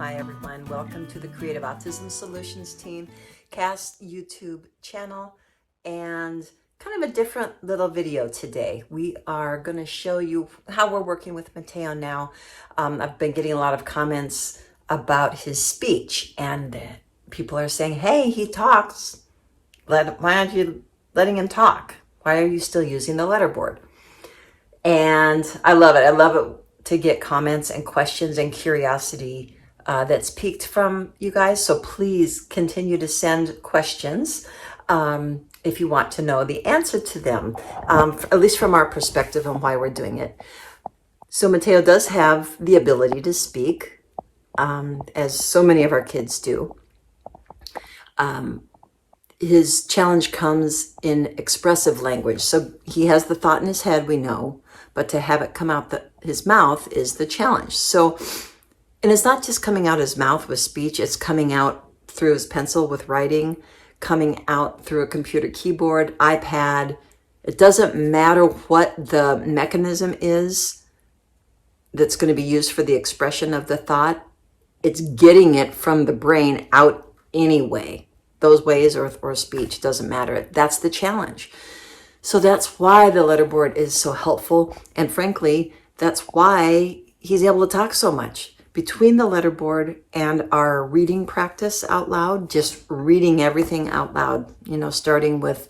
Hi everyone, welcome to the Creative Autism Solutions Team Cast YouTube channel, and kind of a different little video today. We are going to show you how we're working with Matteo now. I've been getting a lot of comments about his speech, and people are saying, hey, he talks. Why aren't you letting him talk? Why are you still using the letterboard? And I love it. I love it to get comments and questions and curiosity that's piqued from you guys. So please continue to send questions if you want to know the answer to them, at least from our perspective on why we're doing it. So Matteo does have the ability to speak, as so many of our kids do. His challenge comes in expressive language. So he has the thought in his head, we know, but to have it come out his mouth is the challenge. So, and it's not just coming out his mouth with speech, it's coming out through his pencil with writing, coming out through a computer keyboard, iPad. It doesn't matter what the mechanism is that's going to be used for the expression of the thought. It's getting it from the brain out anyway. Those ways or speech, doesn't matter. That's the challenge. So that's why the letterboard is so helpful. And frankly, that's why he's able to talk so much. Between the letterboard and our reading practice out loud, just reading everything out loud, starting with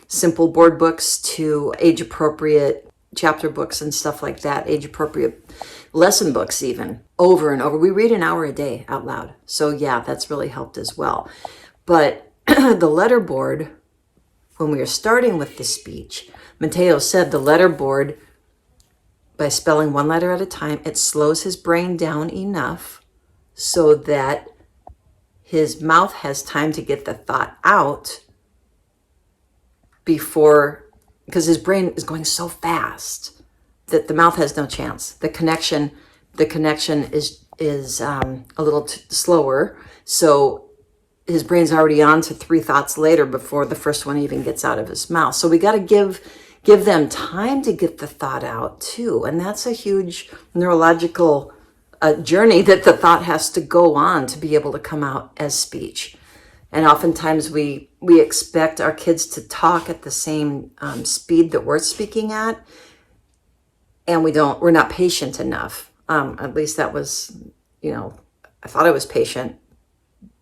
simple board books to age-appropriate chapter books and stuff like that, age-appropriate lesson books even, over and over. We read an hour a day out loud. So yeah, that's really helped as well. But the letterboard, when we were starting with the speech, Matteo said the letterboard, by spelling one letter at a time, it slows his brain down enough so that his mouth has time to get the thought out before, because his brain is going so fast that the mouth has no chance. The connection is a little slower. So his brain's already on to 3 thoughts later before the first one even gets out of his mouth. So we got to give them time to get the thought out too. And that's a huge neurological journey that the thought has to go on to be able to come out as speech. And oftentimes we expect our kids to talk at the same speed that we're speaking at. And we're not patient enough. At least that was, I thought I was patient.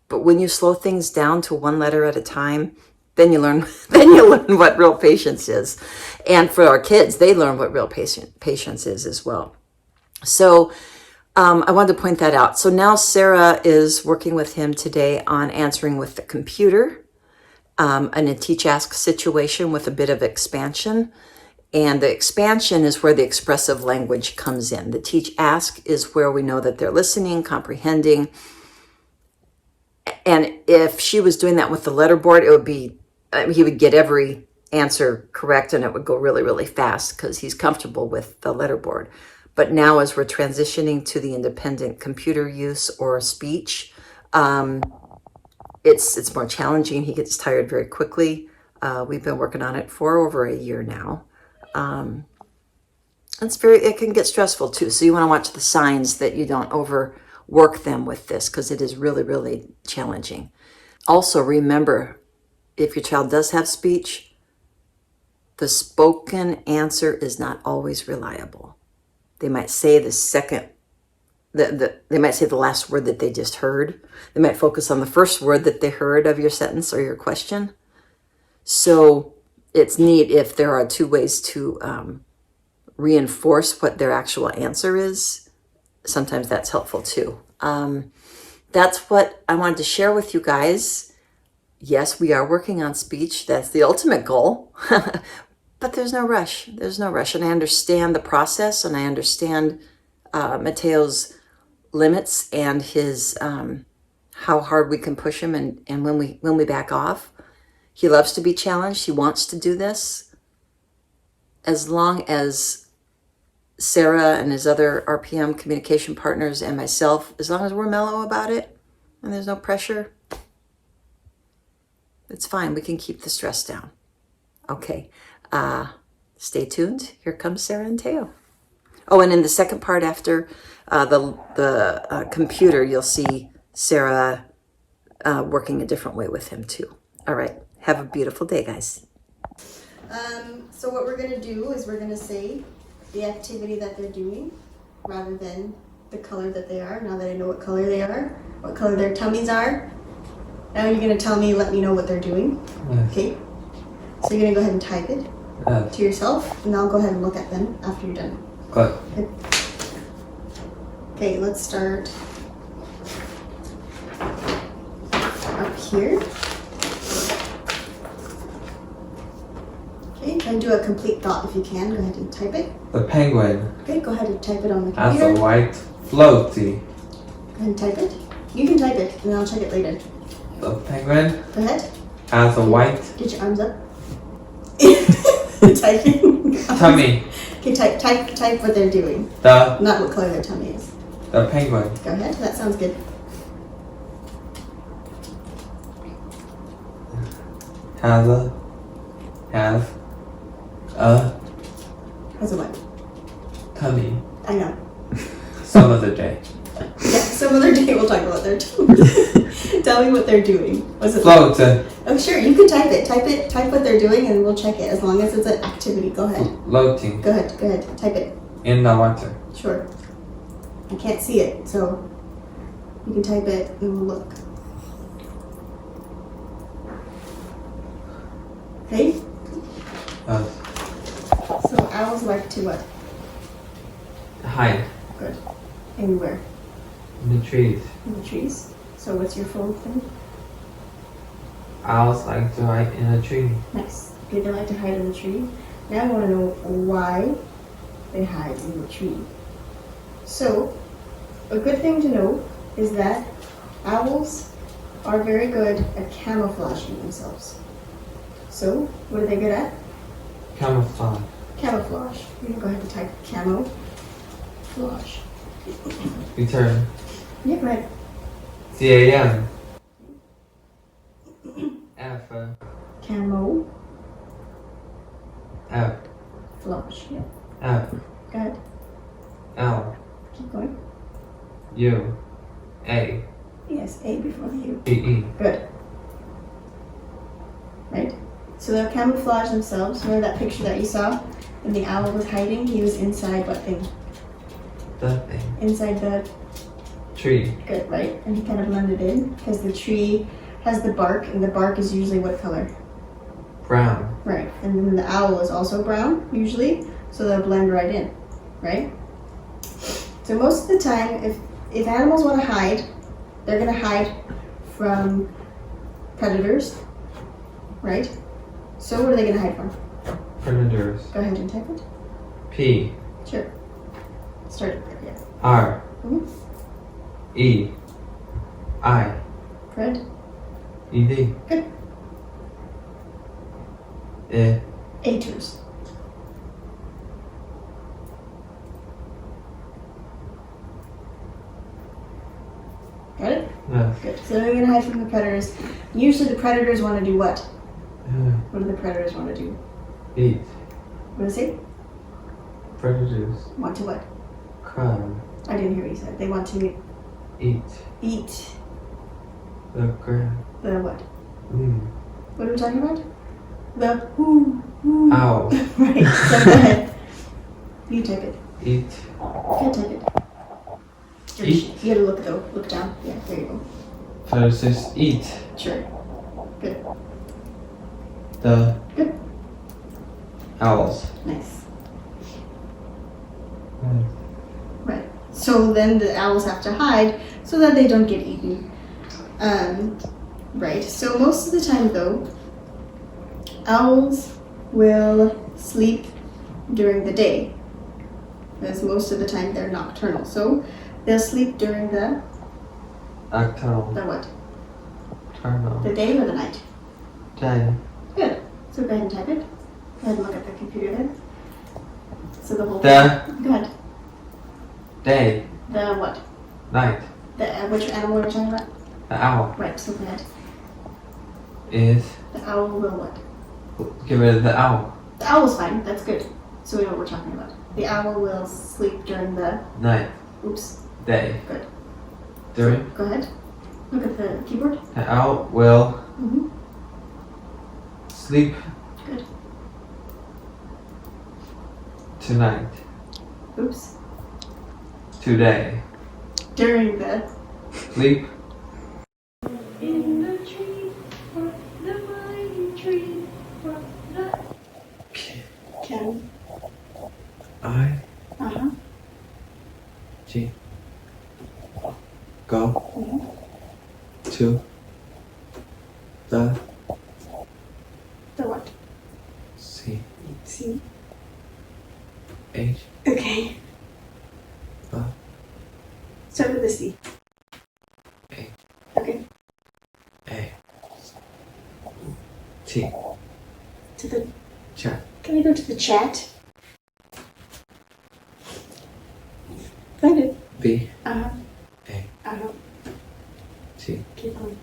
But when you slow things down to one letter at a time, then you learn what real patience is. And for our kids, they learn what real patience is as well. So I wanted to point that out. So now Sarah is working with him today on answering with the computer in a teach-ask situation with a bit of expansion. And the expansion is where the expressive language comes in. The teach-ask is where we know that they're listening, comprehending. And if she was doing that with the letterboard, it would be, he would get every answer correct and it would go really, really fast because he's comfortable with the letterboard. But now as we're transitioning to the independent computer use or speech, it's more challenging. He gets tired very quickly. We've been working on it for over a year now. It can get stressful too. So you want to watch the signs that you don't overwork them with this, because it is really, really challenging. Also, remember, if your child does have speech, the spoken answer is not always reliable. They might say they might say the last word that they just heard. They might focus on the first word that they heard of your sentence or your question. So it's neat if there are 2 ways to reinforce what their actual answer is. Sometimes that's helpful too. That's what I wanted to share with you guys. Yes, we are working on speech. That's the ultimate goal. But there's no rush. There's no rush. And I understand the process, and I understand Matteo's limits and his how hard we can push him, and when we back off. He loves to be challenged. He wants to do this. As long as Sarah and his other RPM communication partners and myself, as long as we're mellow about it and there's no pressure, it's fine. We can keep the stress down. Okay. Stay tuned. Here comes Sarah and Teo. Oh, and in the second part after the computer, you'll see Sarah working a different way with him too. All right. Have a beautiful day, guys. So what we're going to do is we're going to say the activity that they're doing rather than the color that they are. Now that I know what color they are, what color their tummies are, now you're going to tell me, let me know what they're doing. Yes. Okay? So you're going to go ahead and type it Yes. to yourself, and I'll go ahead and look at them after you're done. Good. Okay, let's start up here. Okay, try and do a complete thought if you can. Go ahead and type it. The penguin Okay, go ahead and type it on the has computer. a white floaty. Go ahead and type it. You can type it, and then I'll check it later. The penguin Go ahead. has a white Get your arms up. Typing. tummy. Okay, type what they're doing. The Not what color their tummy is. penguin Go ahead. That sounds good. has a Has a what? tummy. I know. Some other day. Yeah, some other day we'll talk about their tummy. Tell me what they're doing. What's it? Float. Oh, sure. You can type it. Type what they're doing, and we'll check it as long as it's an activity. Go ahead. Floating Go ahead. Go ahead. Type it. in the water. Sure. I can't see it, so you can type it and we'll look. Okay. So owls like to what? Hide Good. Anywhere. in the trees. In the trees. So what's your full thing? Owls like to hide in a tree. Nice. Okay, they like to hide in the tree. Now I want to know why they hide in the tree. So, a good thing to know is that owls are very good at camouflaging themselves. So, what are they good at? Camouflage. Camouflage. You can go ahead and type camouflage. Return. Yeah, go ahead. CAM. F. Camouflage. F. Yeah. F. Go ahead. L. Keep going. U. A. Yes, A before the U. E. E. Good. Right? So they'll camouflage themselves. Remember that picture that you saw? When the owl was hiding, he was inside what thing? The thing. Inside the Tree. good, right? And he kind of blended in because the tree has the bark, and the bark is usually what color? Brown. Right. And then the owl is also brown, usually, so they'll blend right in, right? So most of the time, if animals want to hide, they're going to hide from predators, right? So what are they going to hide from? Predators. Go ahead and type it. P. Sure. Start it there, yeah. R. Mhm. E. I. Fred? E. D. Good. I. Aters. Got it? Yes. Good. So they're going to hide from the predators. Usually the predators want to do what? Uh, What do the predators want to do? Eat. What does it say? Predators. Want to what? Come. I didn't hear what you said. They want to Eat. eat The ground. the what? Mm. What are we talking about? The whoo. Owl. Right. So go ahead. You type it. Eat. You can type it. Eat. You gotta look though. Look down. Yeah, there you go. Versus eat. Sure. Good. The Good. owls. Nice. Mm. Right. So then the owls have to hide so that they don't get eaten. Right. So most of the time though, owls will sleep during the day. Because most of the time they're nocturnal. So they'll sleep during the Nocturnal. what? Nocturnal. The day or the night? Day. Good. So go ahead and type it. Go ahead and look at the computer there. So the whole The Go ahead. day. The what? Night. The which animal are we talking about? The owl Right, so go ahead. is. The owl will what? Get rid of the owl. The owl's fine, that's good. So we know what we're talking about. The owl will sleep during the. night, Oops. day. Good. During, Go ahead. Look at the keyboard. the owl will Mm-hmm. sleep Good. tonight, Oops. today. During the. Sleep, In the tree, what the mighty tree, what the. Can. I, Uh-huh. G, go Mm-hmm. to the The what? C, C. H, Okay. Start with the C. A, Okay. A, T, To the. chat, Can I go to the chat? Find it. B, Uh-huh. A, Uh-huh. T, Keep going.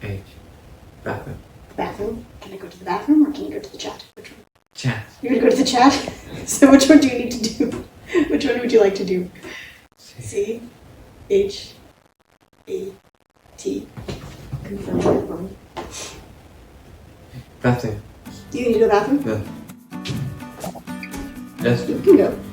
H, bathroom, Bathroom. Can I go to the bathroom or can you go to the chat? Which one? chat, You're gonna go to the chat? So which one do you need to do? Which one would you like to do? C, C. H. A. T. Confirm that for me. bathroom, Do you need to go to the bathroom? S, You can go.